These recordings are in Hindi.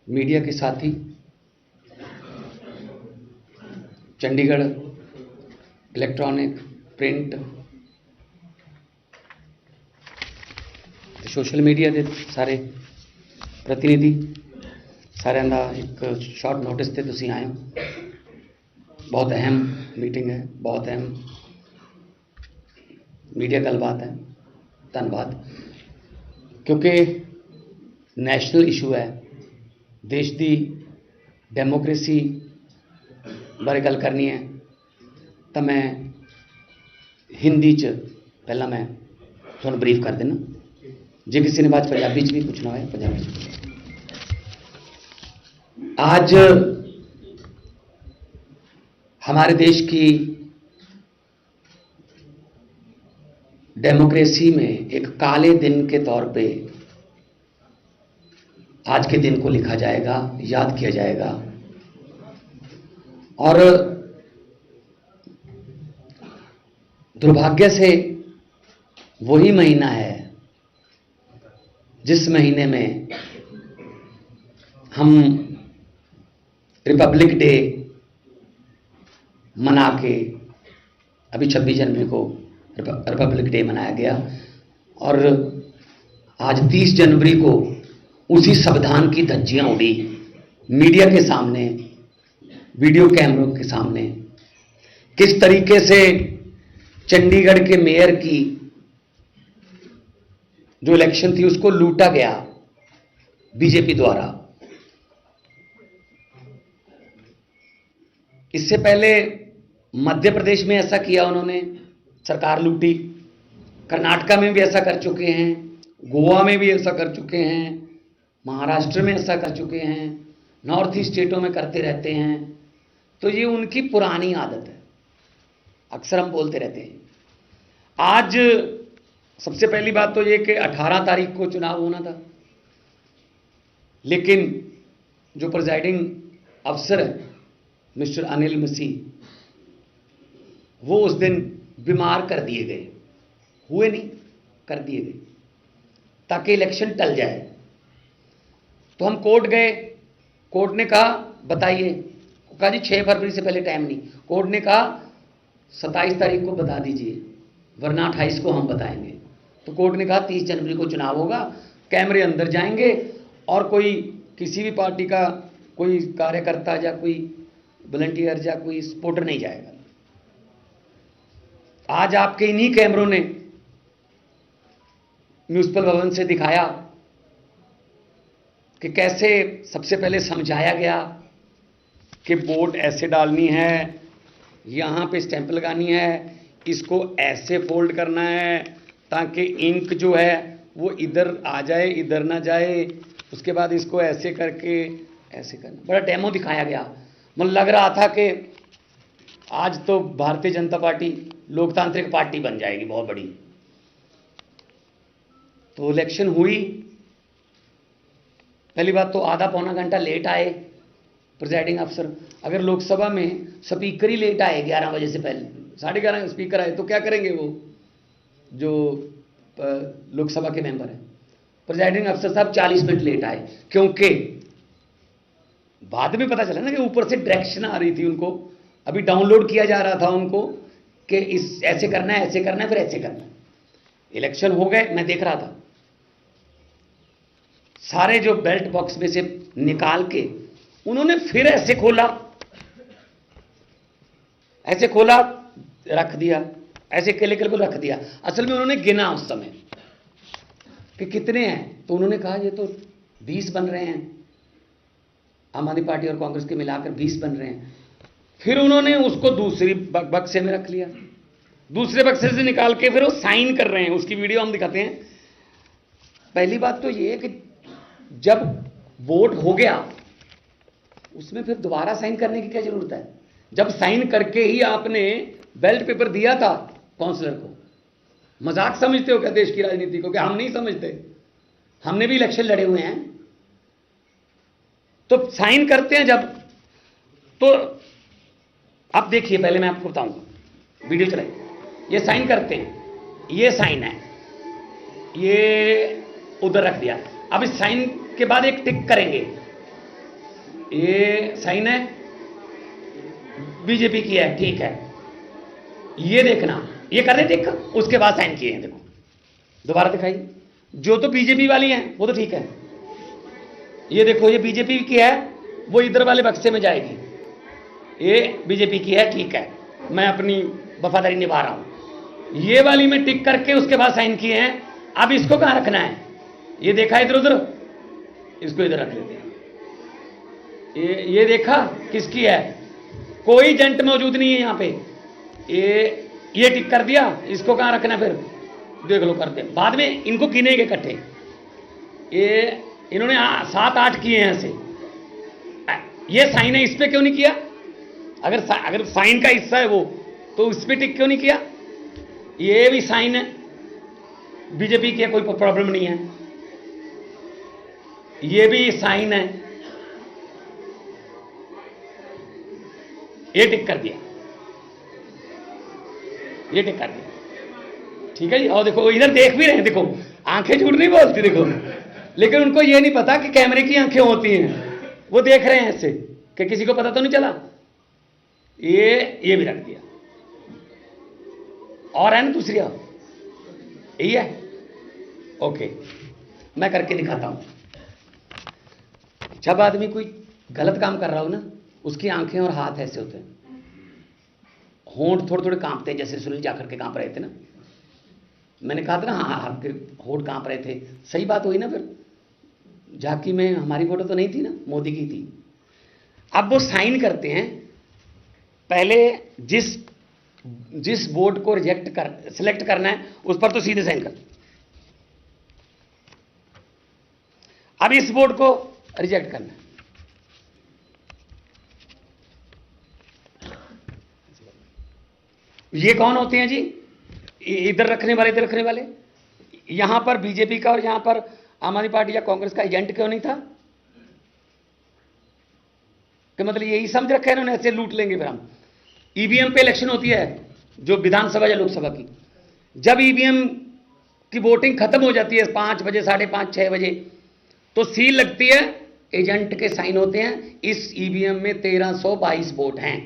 मीडिया के साथी, Chandigarh electronic, print, social media के सारे प्रतिनिधि सारे का एक शॉर्ट नोटिस से तुम आए हो। बहुत अहम मीटिंग है, बहुत अहम मीडिया गलबात है। धन्यवाद, क्योंकि नैशनल इशू है, देश की डेमोक्रेसी बारे गल करनी है। तो मैं हिंदी च पहला मैं थोड़ा ब्रीफ कर देना, जे किसी ने बाद पंजाबी च भी पूछना हो पंजाबी च। आज हमारे देश की डेमोक्रेसी में एक काले दिन के तौर पे आज के दिन को लिखा जाएगा, याद किया जाएगा। और दुर्भाग्य से वही महीना है जिस महीने में हम रिपब्लिक डे मना के, अभी 26 जनवरी को रिपब्लिक डे मनाया गया, और आज 30 जनवरी को उसी संविधान की धज्जियां उड़ी मीडिया के सामने, वीडियो कैमरों के सामने। किस तरीके से चंडीगढ़ के मेयर की जो इलेक्शन थी उसको लूटा गया बीजेपी द्वारा। इससे पहले मध्य प्रदेश में ऐसा किया उन्होंने, सरकार लूटी। कर्नाटका में भी ऐसा कर चुके हैं, गोवा में भी ऐसा कर चुके हैं, महाराष्ट्र में ऐसा कर चुके हैं, नॉर्थ ईस्ट स्टेटों में करते रहते हैं। तो ये उनकी पुरानी आदत है, अक्सर हम बोलते रहते हैं। आज सबसे पहली बात तो ये कि 18 तारीख को चुनाव होना था, लेकिन जो प्रिजाइडिंग अफसर है मिस्टर अनिल मसीह, वो उस दिन बीमार कर दिए गए, हुए नहीं, कर दिए गए ताकि इलेक्शन टल जाए। तो हम कोर्ट गए, कोर्ट ने कहा बताइए, कहा जी 6 फरवरी से पहले टाइम नहीं। कोर्ट ने कहा 27 तारीख को बता दीजिए, वरना 28 को हम बताएंगे। तो कोर्ट ने कहा 30 जनवरी को चुनाव होगा, कैमरे अंदर जाएंगे और कोई किसी भी पार्टी का कोई कार्यकर्ता या कोई वॉलंटियर या कोई सपोर्टर नहीं जाएगा। आज आपके इन्हीं कैमरों ने म्यूनिसिपल भवन से दिखाया कि कैसे सबसे पहले समझाया गया कि वोट ऐसे डालनी है, यहां पे स्टैंप लगानी है, इसको ऐसे फोल्ड करना है ताकि इंक जो है वो इधर आ जाए, इधर ना जाए। उसके बाद इसको ऐसे करके ऐसे करना, बड़ा डेमो दिखाया गया। मुझे लग रहा था कि आज तो भारतीय जनता पार्टी लोकतांत्रिक पार्टी बन जाएगी बहुत बड़ी। तो इलेक्शन हुई, पहली बात तो आधा पौना घंटा लेट आए प्रिजाइडिंग अफसर। अगर लोकसभा में स्पीकर ही लेट आए 11 बजे से पहले, 11:30 स्पीकर आए, तो क्या करेंगे वो जो लोकसभा के मेंबर हैं। प्रिजाइडिंग अफसर साहब 40 मिनट लेट आए, क्योंकि बाद में पता चला ना कि ऊपर से डायरेक्शन आ रही थी उनको, अभी डाउनलोड किया जा रहा था उनको कि इस ऐसे करना है, ऐसे करना है, फिर ऐसे करना है। इलेक्शन हो गए, मैं देख रहा था, सारे जो बेल्ट बॉक्स में से निकाल के उन्होंने फिर ऐसे खोला, ऐसे खोला, रख दिया, ऐसे केले केले को रख दिया। असल में उन्होंने गिना उस समय कि कितने हैं, तो उन्होंने कहा ये तो 20 बन रहे हैं, आम आदमी पार्टी और कांग्रेस के मिलाकर 20 बन रहे हैं। फिर उन्होंने उसको दूसरी बक्से में रख लिया, दूसरे बक्से से निकाल के फिर वो साइन कर रहे हैं, उसकी वीडियो हम दिखाते हैं। पहली बात तो ये है कि जब वोट हो गया उसमें फिर दोबारा साइन करने की क्या जरूरत है? जब साइन करके ही आपने बैलेट पेपर दिया था काउंसलर को। मजाक समझते हो क्या देश की राजनीति को? क्या हम नहीं समझते? हमने भी इलेक्शन लड़े हुए हैं। तो साइन करते हैं जब, तो आप देखिए, पहले मैं आपको बताऊंगा, वीडियो चलाइए। ये साइन करते हैं, ये साइन है, ये उधर रख दिया। अब इस साइन के बाद एक टिक करेंगे, ये साइन है, बीजेपी की है, ठीक है। ये देखना, ये कर रहे टिक, उसके बाद साइन किए हैं, देखो दोबारा दिखाइए। जो तो बीजेपी वाली है वो तो ठीक है, ये देखो ये बीजेपी की है, वो इधर वाले बक्से में जाएगी। ये बीजेपी की है, ठीक है, मैं अपनी वफादारी निभा रहा हूं। ये वाली में टिक करके उसके बाद साइन किए हैं। अब इसको कहां रखना है, ये देखा इधर उधर, इसको इधर रख लेते हैं। ये देखा किसकी है, कोई एजेंट मौजूद नहीं है यहां पे। ये टिक कर दिया, इसको कहां रखना फिर देख लो, करते हैं बाद में, इनको गिनेंगे इकट्ठे। ये इन्होंने 7-8 किए हैं ऐसे। ये साइन है, इस पे क्यों नहीं किया? अगर साइन का हिस्सा है वो, तो उस पे टिक क्यों नहीं किया? ये भी साइन है, बीजेपी की है, कोई प्रॉब्लम नहीं है। ये भी साइन है, ये टिक कर दिया, ये टिक कर दिया, ठीक है जी। और देखो इधर देख भी रहे हैं, देखो आंखें झूठ नहीं बोलती, देखो, लेकिन उनको ये नहीं पता कि कैमरे की आंखें होती हैं, वो देख रहे हैं ऐसे कि किसी को पता तो नहीं चला। ये भी रख दिया, और है ना दूसरी, यही है, ओके। मैं करके दिखाता हूं। जब आदमी कोई गलत काम कर रहा हो ना, उसकी आंखें और हाथ ऐसे होते हैं, होंठ थोड़े थोड़े कांपते हैं, जैसे सुनील जाखड़ के कांप रहे थे ना, मैंने कहा था ना, हाँ आपके होंठ कांप रहे थे, सही बात हुई ना। फिर झांकी में हमारी फोटो तो नहीं थी ना, मोदी की थी। अब वो साइन करते हैं, पहले जिस बोर्ड को सिलेक्ट करना है उस पर तो सीधे साइन कर, अब इस बोर्ड को रिजेक्ट करना है। ये कौन होते हैं जी? इधर रखने वाले, इधर रखने वाले। यहां पर बीजेपी का और यहां पर आम आदमी पार्टी या कांग्रेस का एजेंट क्यों नहीं था? कि मतलब यही समझ रखा है इन्होंने, ऐसे लूट लेंगे फिर हम। ईवीएम पे इलेक्शन होती है, जो विधानसभा या लोकसभा की, जब ईवीएम की वोटिंग खत्म हो जाती है 5 बजे, 5:30, 6 बजे, तो सील लगती है, एजेंट के साइन होते हैं। इस ईवीएम में 1322 वोट हैं,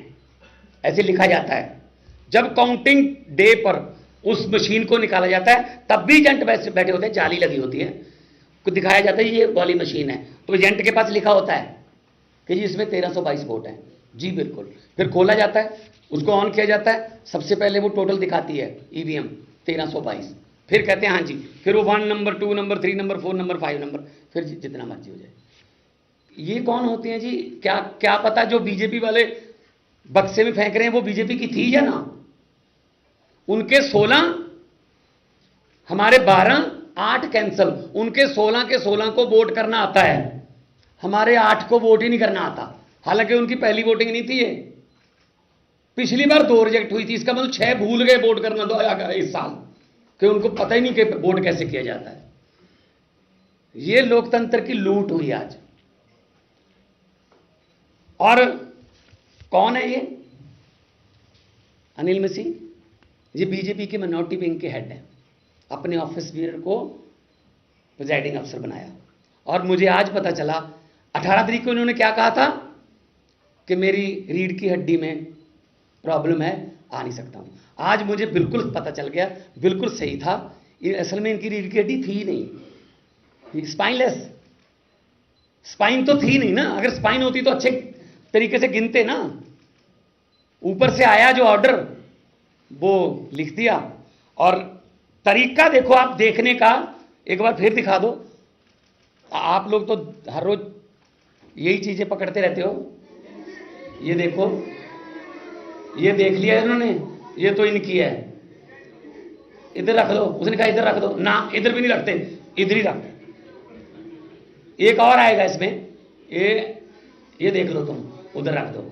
ऐसे लिखा जाता है। जब काउंटिंग डे पर उस मशीन को निकाला जाता है, तब भी एजेंट बैठे होते हैं, जाली लगी होती है, कुछ दिखाया जाता है ये वाली मशीन है, तो एजेंट के पास लिखा होता है कि जी इसमें 1322 वोट हैं। जी बिल्कुल। फिर खोला जाता है, उसको ऑन किया जाता है, सबसे पहले वो टोटल दिखाती है ईवीएम 1322, फिर कहते हैं हाँ जी, फिर वो 1 number, 2 number, 3 number, 4 number, 5 number, फिर जितना मर्जी हो जाए। ये कौन होते हैं जी? क्या पता जो बीजेपी वाले बक्से में फेंक रहे हैं वो बीजेपी की थी या ना। उनके 16, हमारे 12, 8 कैंसल, उनके 16 के 16 को वोट करना आता है, हमारे 8 को वोट ही नहीं करना आता। हालांकि उनकी पहली वोटिंग नहीं थी ये, पिछली बार 2 रिजेक्ट हुई थी, इसका मतलब 6 भूल गए वोट करना दो इस साल, कि उनको पता ही नहीं कि वोट कैसे किया जाता है। ये लोकतंत्र की लूट हुई आज। और कौन है ये? अनिल मसीह, ये बीजेपी के मिनॉरिटी विंग के हेड हैं, अपने ऑफिस बियर को प्रिजाइडिंग अफसर बनाया। और मुझे आज पता चला 18 तारीख को इन्होंने क्या कहा था कि मेरी रीढ़ की हड्डी में प्रॉब्लम है, आ नहीं सकता हूं। आज मुझे बिल्कुल पता चल गया, बिल्कुल सही था, ये असल में इनकी रीढ़ की हड्डी थी नहीं, स्पाइनलेस, स्पाइन तो थी नहीं ना। अगर स्पाइन होती तो अच्छे तरीके से गिनते ना। ऊपर से आया जो ऑर्डर वो लिख दिया। और तरीका देखो आप देखने का, एक बार फिर दिखा दो। आप लोग तो हर रोज यही चीजें पकड़ते रहते हो। ये देखो, ये देख लिया इन्होंने, ये तो इनकी है, इधर रख दो। उसने कहा इधर रख दो ना, इधर भी नहीं रखते, इधर ही रख। एक और आएगा इसमें, ये देख लो तुम, उधर रख दो,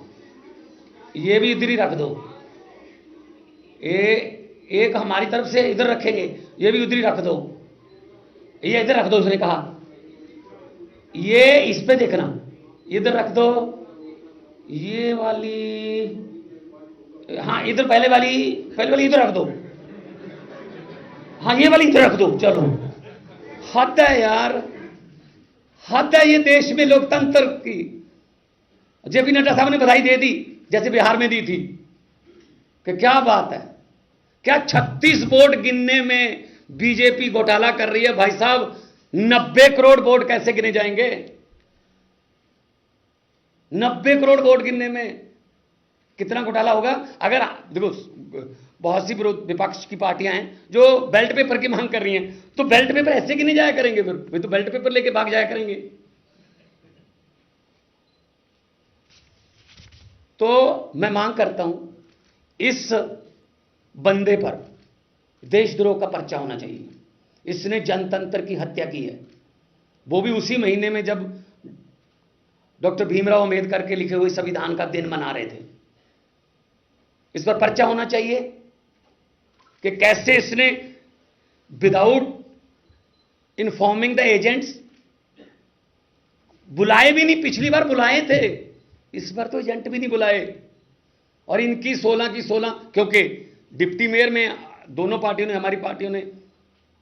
ये भी इधर ही रख दो। एक हमारी तरफ से इधर रखेंगे, ये भी उधर ही रख दो, ये इधर रख दो। उसने कहा ये इस पे देखना, इधर रख दो, ये वाली, हाँ इधर पहले वाली इधर रख दो, हाँ ये वाली इधर रख दो। चलो, हद है यार, हद है ये देश में लोकतंत्र की। जेपी नड्डा साहब ने बधाई दे दी जैसे बिहार में दी थी कि क्या बात है, क्या 36 वोट गिनने में बीजेपी घोटाला कर रही है भाई साहब। 90 करोड़ वोट कैसे गिने जाएंगे? 90 करोड़ वोट गिनने में कितना घोटाला होगा? अगर देखो बहुत सी विपक्ष की पार्टियां हैं जो बेल्ट पेपर की मांग कर रही हैं, तो बेल्ट पेपर ऐसे गिने जाया करेंगे, फिर वे तो बेल्ट पेपर लेके भाग जाया करेंगे। तो मैं मांग करता हूं इस बंदे पर देशद्रोह का पर्चा होना चाहिए। इसने जनतंत्र की हत्या की है, वो भी उसी महीने में जब डॉक्टर भीमराव अंबेडकर के लिखे हुए संविधान का दिन मना रहे थे। इस पर पर्चा होना चाहिए कि कैसे इसने विदाउट इन्फॉर्मिंग द एजेंट्स, बुलाए भी नहीं, पिछली बार बुलाए थे, इस बार तो एजेंट भी नहीं बुलाए। और इनकी 16 की 16, क्योंकि डिप्टी मेयर में दोनों पार्टियों ने, हमारी पार्टियों ने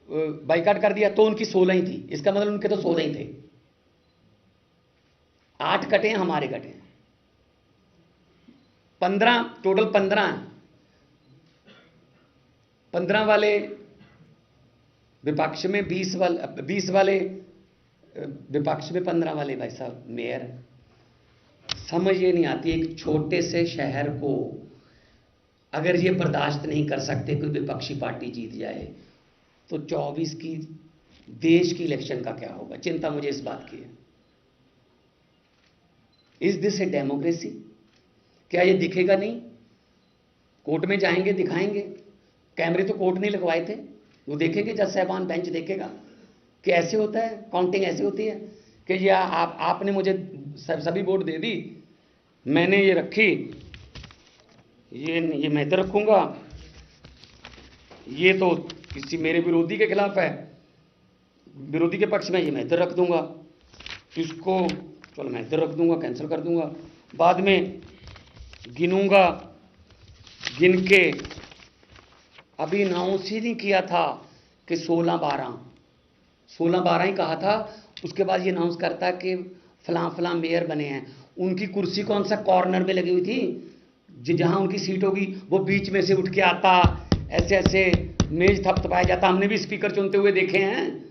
बाइकाट कर दिया, तो उनकी 16 ही थी, इसका मतलब उनके तो 16 ही थे। 8 कटे हैं, हमारे कटे हैं 15, टोटल 15 हैं। 15 वाले विपक्ष में, 20 वाले विपक्ष में, 15 वाले भाई साहब मेयर। समझ ये नहीं आती, एक छोटे से शहर को अगर ये बर्दाश्त नहीं कर सकते कोई विपक्षी पार्टी जीत जाए, तो 24 की देश की इलेक्शन का क्या होगा? चिंता मुझे इस बात की है। Is this a democracy? क्या ये दिखेगा नहीं? कोर्ट में जाएंगे, दिखाएंगे, कैमरे तो कोर्ट नहीं लगवाए थे, वो देखेंगे, जज साहबान बेंच देखेगा कि ऐसे होता है, काउंटिंग ऐसे होती है कि ये आपने मुझे सभी वोट दे दी, मैंने ये रखी, ये मैं इधर रखूंगा, ये तो किसी मेरे विरोधी के खिलाफ है, विरोधी के पक्ष में, ये मैं इधर रख दूंगा, इसको चलो मैं इधर रख दूंगा, कैंसिल कर दूंगा, बाद में गिनूंगा, गिन के अभी अनाउंस ही नहीं किया था कि 16-12 ही कहा था, उसके बाद ये अनाउंस करता कि फलां फलां मेयर बने हैं। उनकी कुर्सी कौन सा कॉर्नर में लगी हुई थी, जहां उनकी सीट होगी वो बीच में से उठ के आता, ऐसे ऐसे मेज थपथपाया जाता, हमने भी स्पीकर चुनते हुए देखे हैं।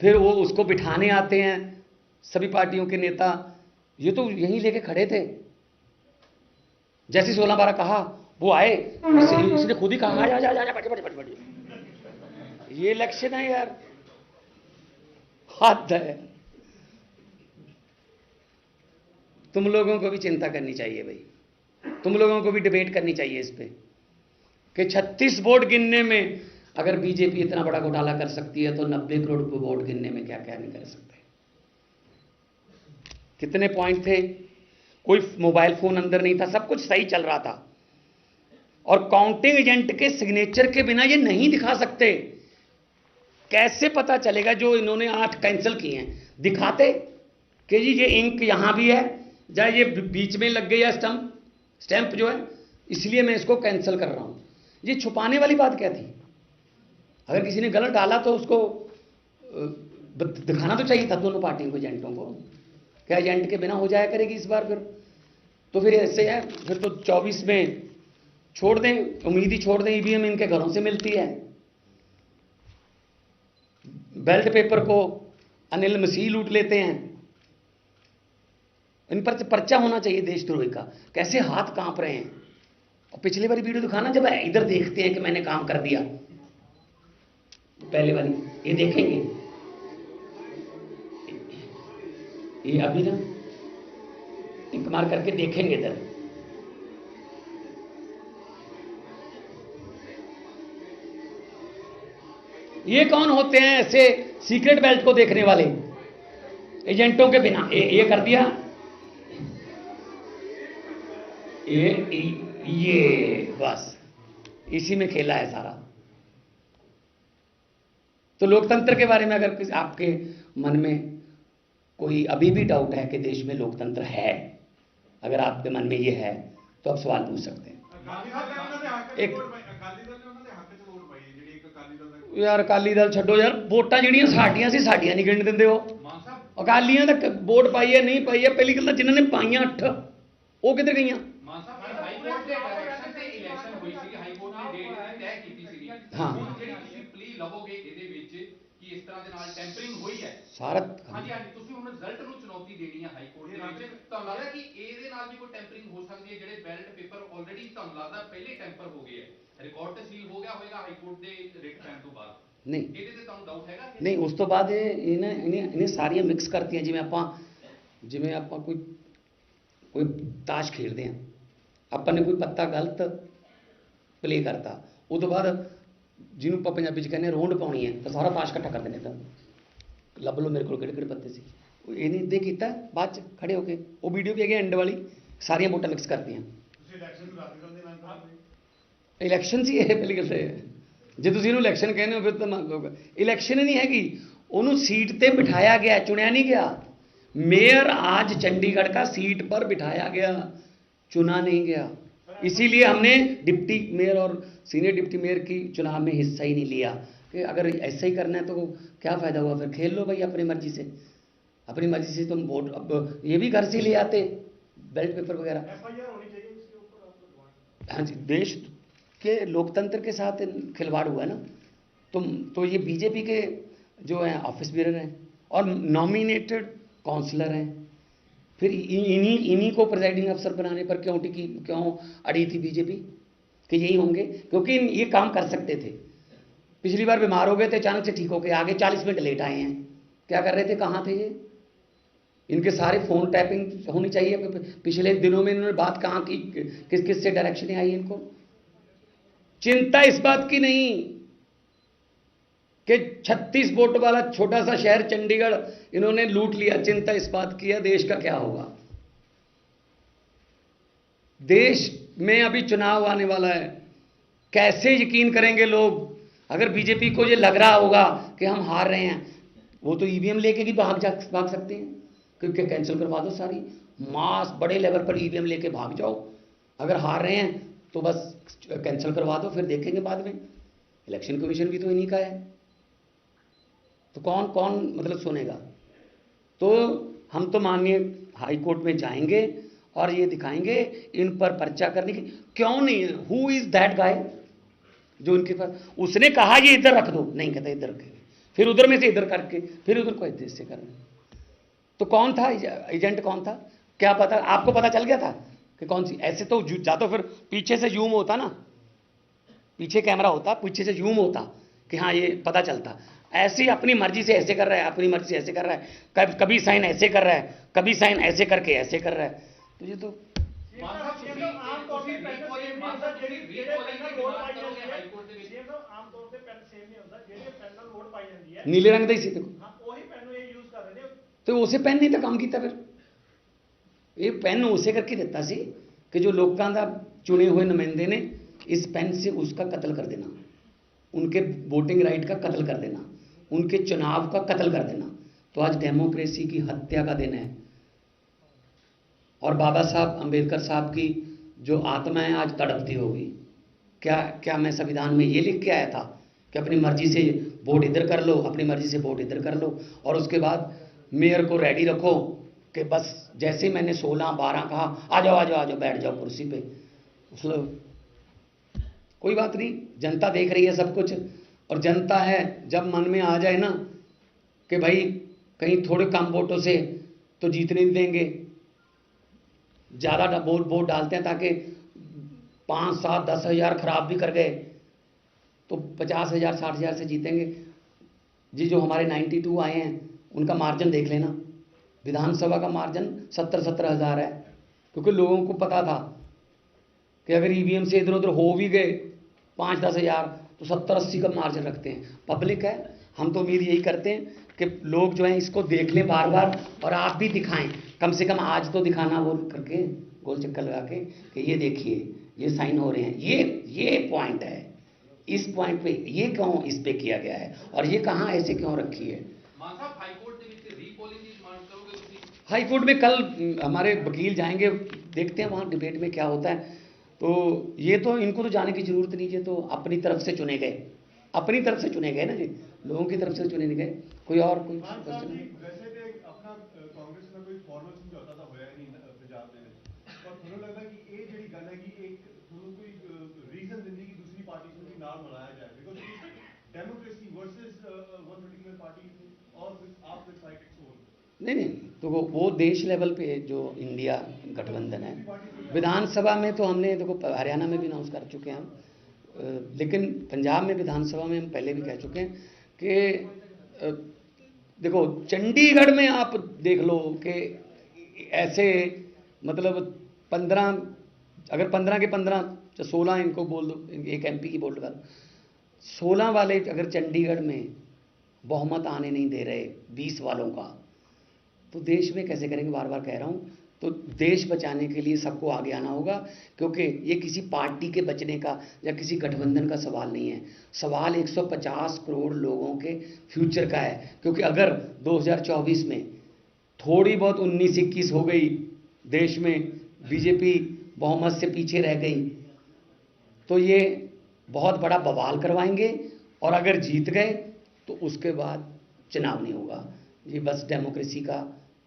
फिर वो उसको बिठाने आते हैं सभी पार्टियों के नेता, ये तो यहीं लेके खड़े थे। जैसे 16-12 कहा वो आए, इसने खुद ही कहा जा जा जा जा बट ये इलेक्शन है यार, हद है। तुम लोगों को भी चिंता करनी चाहिए भाई, तुम लोगों को भी डिबेट करनी चाहिए इस पे कि 36 वोट गिनने में अगर बीजेपी इतना बड़ा घोटाला कर सकती है, तो 90 करोड़ वोट गिनने में क्या क्या नहीं कर सकते। कितने पॉइंट थे, कोई मोबाइल फोन अंदर नहीं था, सब कुछ सही चल रहा था, और काउंटिंग एजेंट के सिग्नेचर के बिना ये नहीं दिखा सकते। कैसे पता चलेगा? जो इन्होंने 8 कैंसिल किए हैं, दिखाते कि जी ये इंक यहां भी है, या ये बीच में लग गई है स्टैंप जो है, इसलिए मैं इसको कैंसिल कर रहा हूं। ये छुपाने वाली बात क्या थी? अगर किसी ने गलत डाला तो उसको दिखाना तो चाहिए था दोनों पार्टियों को, एजेंटों को। क्या एजेंट के बिना हो जाया करेगी इस बार? फिर तो फिर ऐसे है, फिर तो 24 में छोड़ दें, उम्मीद ही छोड़ दें, ईवीएम इनके घरों से मिलती है। बेल्ट पेपर को अनिल मसीह लूट लेते हैं। इन पर पर्चा होना चाहिए देशद्रोही का। कैसे हाथ कांप रहे हैं। और पिछली वाली वीडियो दिखाना, जब इधर देखते हैं कि मैंने काम कर दिया, पहले वाली ये देखेंगे, ये अभी ना टिक मार करके देखेंगे इधर, ये कौन होते हैं ऐसे सीक्रेट बेल्ट को देखने वाले एजेंटों के बिना? ये कर दिया, ये बस इसी में खेला है सारा। तो लोकतंत्र के बारे में अगर किसी आपके मन में कोई अभी भी डाउट है कि देश में लोकतंत्र है, अगर आपके मन में ये है, तो आप सवाल पूछ सकते हैं। एक यार अकाली दल छड्डो यार, वोटां जिहड़ियां साडियां सी साडियां नहीं गिण दिंदे हो, अकालियां तक वोट पाई है नहीं पाई है, पहली गल जिन्होंने पाइया 8 वो किधर गई? ਮਾਨ ਸਾਹਿਬ ਹਾਈ ਕੋਰਟ ਦੇ ਡਾਇਰੈਕਸ਼ਨ ਤੇ ਇਲੈਕਸ਼ਨ ਹੋਈ ਸੀ, ਹਾਈ ਕੋਰਟ ਨੇ ਡੇਟ ਤੈਅ ਕੀਤੀ ਸੀ। ਹਾਂ ਜਿਹੜੀ ਤੁਸੀਂ ਪਲੀ ਲਵੋਗੇ ਇਹਦੇ ਵਿੱਚ ਕਿ ਇਸ ਤਰ੍ਹਾਂ ਦੇ ਨਾਲ ਟੈਂਪਰਿੰਗ ਹੋਈ ਹੈ ਸਾਰਾ, ਹਾਂਜੀ ਹਾਂਜੀ, ਤੁਸੀਂ ਹੁਣ ਰਿਜ਼ਲਟ ਨੂੰ ਚੁਣੌਤੀ ਦੇਣੀ ਹੈ ਹਾਈ ਕੋਰਟ ਦੇ ਵਿੱਚ, ਤੁਹਾਨੂੰ ਲੱਗਦਾ ਕਿ ਇਹਦੇ ਨਾਲ ਵੀ ਕੋਈ ਟੈਂਪਰਿੰਗ ਹੋ ਸਕਦੀ ਹੈ? ਜਿਹੜੇ ਬੈਲਟ ਪੇਪਰ ਆਲਰੇਡੀ ਤੁਹਾਨੂੰ ਲੱਗਦਾ ਪਹਿਲੇ ਟੈਂਪਰ ਹੋ ਗਏ ਹੈ, ਰਿਕਾਰਡ ਤੇ ਸੀਲ ਹੋ ਗਿਆ ਹੋਵੇਗਾ ਹਾਈ ਕੋਰਟ ਦੇ ਰਿਟ ਪੈਣ ਤੋਂ ਬਾਅਦ, ਨਹੀਂ ਇਹਦੇ ਤੇ ਤੁਹਾਨੂੰ ਡਾਊਟ ਹੈਗਾ? ਨਹੀਂ, ਉਸ ਤੋਂ ਬਾਅਦ ਇਹਨੇ ਸਾਰੀਆਂ ਮਿਕਸ ਕਰਤੀਆਂ, ਜਿਵੇਂ ਆਪਾਂ ਕੋਈ ਤਾਸ਼ ਖੇਡਦੇ ਹਾਂ, ਆਪਾਂ ਨੇ ਕੋਈ ਪੱਤਾ ਗਲਤ ਪਲੇ ਕਰਤਾ, ਉਹ ਤੋਂ ਬਾਅਦ ਜਿਹਨੂੰ ਆਪਾਂ ਪੰਜਾਬੀ 'ਚ ਕਹਿੰਦੇ ਹਾਂ ਰੋਂਡ ਪਾਉਣੀ ਹੈ, ਤਾਂ ਸਾਰਾ ਤਾਸ਼ ਇਕੱਠਾ ਕਰ ਦਿੰਦੇ, ਤਾਂ ਲੱਭ ਲਓ ਮੇਰੇ ਕੋਲ ਕਿਹੜੇ ਕਿਹੜੇ ਪੱਤੇ ਸੀ। ਇਹਨੇ ਇੱਦਾਂ ਕੀਤਾ, ਬਾਅਦ 'ਚ ਖੜੇ ਹੋ ਕੇ ਉਹ ਵੀਡੀਓ ਵੀ ਹੈਗੀ ਐਂਡ ਵਾਲੀ, ਸਾਰੀਆਂ ਵੋਟਾਂ ਮਿਕਸ ਕਰਤੀਆਂ। ਇਲੈਕਸ਼ਨ ਸੀ ਇਹ, ਪਹਿਲੀ ਗੱਲ ਤਾਂ ਇਹ ਹੈ। ਜੇ ਤੁਸੀਂ ਇਹਨੂੰ ਇਲੈਕਸ਼ਨ ਕਹਿੰਦੇ ਹੋ ਫਿਰ ਤਾਂ ਮੰਨ ਲਊਗਾ, ਇਲੈਕਸ਼ਨ ਹੀ ਨਹੀਂ ਹੈਗੀ, ਉਹਨੂੰ सीट पे बिठाया गया, चुना नहीं गया। मेयर आज चंडीगढ़ का सीट पर बिठाया गया, चुना नहीं गया। इसीलिए हमने डिप्टी मेयर और सीनियर डिप्टी मेयर की चुनाव में हिस्सा ही नहीं लिया कि अगर ऐसा ही करना है तो क्या फ़ायदा हुआ, फिर खेल लो भाई अपनी मर्जी से, अपनी मर्जी से तुम वोट, अब ये भी घर से ले आते बैलेट पेपर वगैरह। हाँ जी, देश के लोकतंत्र के साथ खिलवाड़ हुआ है ना। तो ये बीजेपी के जो हैं ऑफिस बेरर हैं और नॉमिनेटेड काउंसलर हैं, फिर इन्हीं को प्रिजाइडिंग अफसर बनाने पर क्यों अड़ी थी बीजेपी कि यही होंगे, क्योंकि ये काम कर सकते थे। पिछली बार बीमार हो गए थे, अचानक से ठीक हो गए, आगे 40 मिनट लेट आए हैं, क्या कर रहे थे, कहाँ थे ये? इनके सारे फ़ोन टैपिंग होनी चाहिए। पिछले दिनों में इन्होंने बात कहाँ की, किस से डायरेक्शन आई इनको? चिंता इस बात की नहीं कि 36 वोट वाला छोटा सा शहर चंडीगढ़ इन्होंने लूट लिया, चिंता इस बात की है देश का क्या होगा। देश में अभी चुनाव आने वाला है, कैसे यकीन करेंगे लोग? अगर बीजेपी को ये लग रहा होगा कि हम हार रहे हैं, वो तो ईवीएम लेके ही भाग सकते हैं, क्योंकि कैंसिल करवा दो सारी, मास बड़े लेवल पर ईवीएम लेके भाग जाओ। अगर हार रहे हैं तो बस कैंसिल करवा दो, फिर देखेंगे बाद में। इलेक्शन कमीशन भी तो इन्हीं का है, तो कौन मतलब सुनेगा? तो हम तो माननीय हाई कोर्ट में जाएंगे और ये दिखाएंगे इन पर पर्चा करने की क्यों नहीं है। हु इज दैट गाय जो इनके पास, उसने कहा ये इधर रख दो, नहीं कहता इधर रखेंगे, फिर उधर में से इधर करके फिर उधर को इधर से करना। तो कौन था एजेंट, कौन था, क्या पता? आपको पता चल गया था कि कौन सी? ऐसे तो जाता फिर पीछे से जूम होता ना, पीछे कैमरा होता, पीछे से जूम होता कि हाँ ये पता चलता। ऐसे अपनी मर्जी से ऐसे कर रहा है, अपनी मर्जी से ऐसे कर रहा है, कभी साइन ऐसे कर रहा है, कभी साइन ऐसे करके ऐसे कर रहा है। तो ये तो नीले रंग का ही सी देखो, तो उसे पेन नहीं था काम किया, फिर ये पेन उसे करके दिता सी कि जो लोगों का चुने हुए नुमाइंदे ने इस पेन से उसका कत्ल कर देना, उनके वोटिंग राइट का कत्ल कर देना, उनके चुनाव का कत्ल कर देना। तो आज डेमोक्रेसी की हत्या का दिन है और बाबा साहब अंबेडकर साहब की जो आत्मा है आज तड़पती होगी। क्या मैं संविधान में ये लिख के आया था कि अपनी मर्जी से वोट इधर कर लो, अपनी मर्जी से वोट इधर कर लो, और उसके बाद मेयर को रेडी रखो कि बस जैसे मैंने 16-12 कहा आ जाओ बैठ जाओ कुर्सी पे। मतलब कोई बात नहीं, जनता देख रही है सब कुछ, और जनता है जब मन में आ जाए ना कि भाई कहीं थोड़े कम वोटों से तो जीतने नहीं देंगे, ज़्यादा वोट डालते हैं ताकि 5, 7, 10 हज़ार खराब भी कर गए तो 50,000 60,000 से जीतेंगे जी। जो हमारे 92 आए हैं उनका मार्जिन देख लेना, विधानसभा का मार्जिन 70-70 हज़ार है, क्योंकि लोगों को पता था कि अगर ईवीएम से इधर उधर हो भी गए 5-10 हज़ार तो 70-80 का मार्जिन रखते हैं। पब्लिक है, हम तो उम्मीद यही करते हैं कि लोग जो हैं इसको देख लें बार बार, और आप भी दिखाएं, कम से कम आज तो दिखाना वो करके गोल चक्कर लगा के कि ये देखिए ये साइन हो रहे हैं, ये पॉइंट है, इस पॉइंट पे ये क्यों इस पे किया गया है और ये कहाँ ऐसे क्यों रखी है। हाई कोर्ट में कल हमारे वकील जाएंगे, देखते हैं वहाँ डिबेट में क्या होता है। तो ये तो इनको तो जाने की जरूरत नहीं है, तो अपनी तरफ से चुने गए, अपनी तरफ से चुने गए ना जी, लोगों की तरफ से चुने नहीं गए। कोई और कोई क्वेश्चन? वैसे अपना ਫਾਰਮਲ ਸਮਝੌਤਾ ਤਾਂ ਹੋਇਆ ਨਹੀਂ ਪੰਜਾਬ ਦੇ ਵਿੱਚ, ਪਰ ਤੁਹਾਨੂੰ ਲੱਗਦਾ ਕਿ ਇਹ ਜਿਹੜੀ ਗੱਲ ਹੈ ਕਿ ਇੱਕ ਤੁਹਾਨੂੰ ਕੋਈ ਰੀਜ਼ਨ ਦਿੰਦੀ ਕਿ ਦੂਸਰੀ ਪਾਰਟੀ ਨੂੰ ਵੀ ਨਾਲ ਮਿਲਾਇਆ जाए, because democracy versus one particular party और आप डिसाइड इट्स ओन? नहीं, तो वो देश लेवल पे जो इंडिया गठबंधन है, विधानसभा में तो हमने देखो हरियाणा में भी अनाउंस कर चुके हैं हम, लेकिन पंजाब में विधानसभा में हम पहले भी कह चुके हैं कि देखो चंडीगढ़ में आप देख लो कि ऐसे मतलब 15, अगर 15 के 15 या 16 इनको बोल दो, एक एमपी की बोल कर 16 वाले अगर चंडीगढ़ में बहुमत आने नहीं दे रहे 20 वालों का, तो देश में कैसे करेंगे? बार बार कह रहा हूँ, तो देश बचाने के लिए सबको आगे आना होगा, क्योंकि ये किसी पार्टी के बचने का या किसी गठबंधन का सवाल नहीं है, सवाल 150 करोड़ लोगों के फ्यूचर का है। क्योंकि अगर 2024 में थोड़ी बहुत 19-21 हो गई, देश में बीजेपी बहुमत से पीछे रह गई, तो ये बहुत बड़ा बवाल करवाएंगे, और अगर जीत गए तो उसके बाद चुनाव नहीं होगा। ये बस डेमोक्रेसी का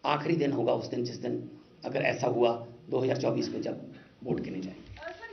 आखिरी दिन होगा, उस दिन जिस दिन अगर ऐसा हुआ 2024 में जब वोट गिने जाएंगे।